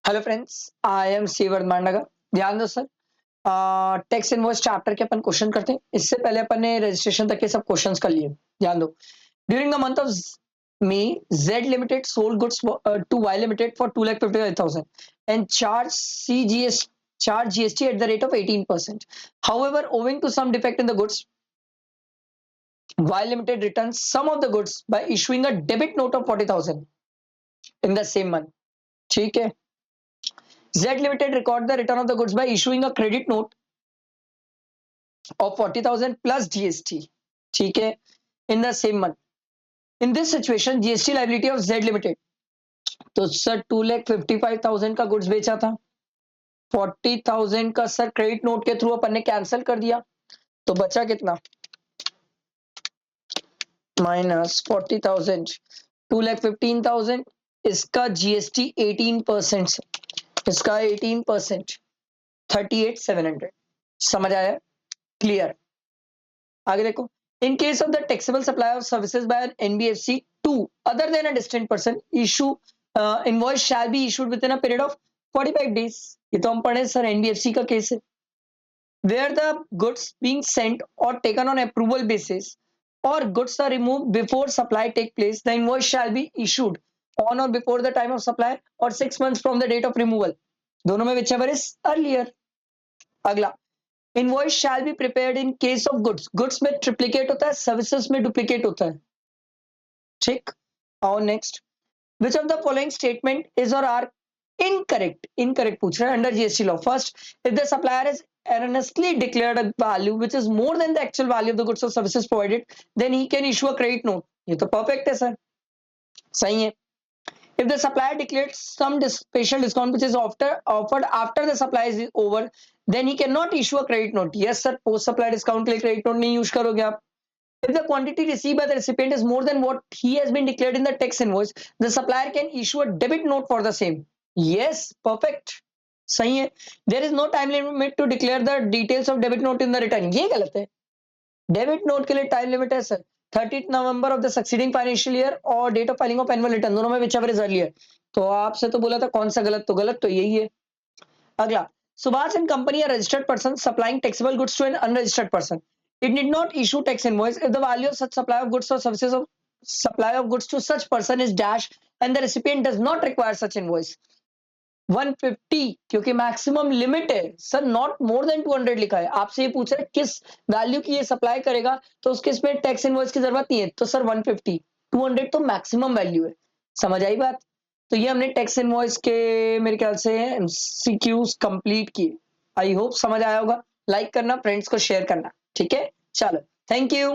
Hello friends, I am सीवर्ड मांडगा। ध्यान दो सर। टेक्स्ट इनवॉइस चैप्टर के अपन क्वेश्चन करते हैं। इससे पहले अपन ने रजिस्ट्रेशन तक के सब क्वेश्चंस कर लिए। ध्यान दो। During the month of May, Z limited sold goods to Y limited for 2,55,000 and charge GST at the rate of 18%. However, owing to some defect in the goods, Y Limited returns some of the goods by issuing a debit note of 40,000 in the same month. ठीक है। Z Limited record the return of the goods by issuing a credit note of 40,000 plus GST. ठीक है, in the same month. In this situation, GST liability of Z Limited. तो sir 2,55,000 का goods बेचा था, 40,000 का sir credit note के through अपन ने cancel कर दिया, तो बचा कितना? माइनस 40,000, 2,15,000। इसका जीएसटी 18%, इसका 18%, 38,700। समझ आया? क्लियर। आगे देखो। In case of the taxable supply of services by an NBFC to other than a distant person, invoice shall be issued within a period of 45 days. ये तो हम पढ़े सर, NBFC का केस है। Where the goods being sent or taken on approval basis or goods are removed before supply take place, the invoice shall be issued on or before the time of supply or 6 months from the date of removal. दोनों में whichever is earlier. अगला, invoice shall be prepared in case of goods. Goods में triplicate होता है, services में duplicate होता है। ठीक। और next, which of the following statement is और आर इनकरेक्ट? इनकरेक्ट पूछ रहा है under GST law. First, if the supplier is erroneously declared a value which is more than the actual value of the goods or services provided, then he can issue a credit note. ये तो perfect है sir, सही है। If the supplier declares some special discount which is offered after the supply is over, then he cannot issue a credit note. Yes sir, post supply discount के लिए credit note नहीं use करोगे आप। If the quantity received by the recipient is more than what he has been declared in the tax invoice, the supplier can issue a debit note for the same. Yes, perfect, सही है। There is no time limit to declare the details of debit note in the return. ये गलत है। Debit note के लिए time limit है sir 30th November of the succeeding financial year और date of filing of annual return, दोनों में whichever is earlier. तो आपसे तो बोला था कौन सा गलत, तो गलत तो यही है। अगला, Subhash and company are registered person supplying taxable goods to an unregistered person. It did not issue tax invoice if the value of such supply of goods और services of supply of goods to such person is dash and the recipient does not require such invoice. 150 क्योंकि maximum limit है sir, not more than 200 लिखा है। आपसे ये पूछ रहा है किस वैल्यू की ये सप्लाई करेगा, तो उसके इसमें टैक्स इनवॉइस की जरूरत नहीं है, तो सर 150, 200 तो मैक्सिमम वैल्यू है। समझ आई बात? तो ये हमने टैक्स इनवॉइस के मेरे ख्याल से एमसीक्यूज कंप्लीट किए। आई होप समझ आया होगा। लाइक करना, फ्रेंड्स को शेयर करना। ठीक है, चलो, थैंक यू।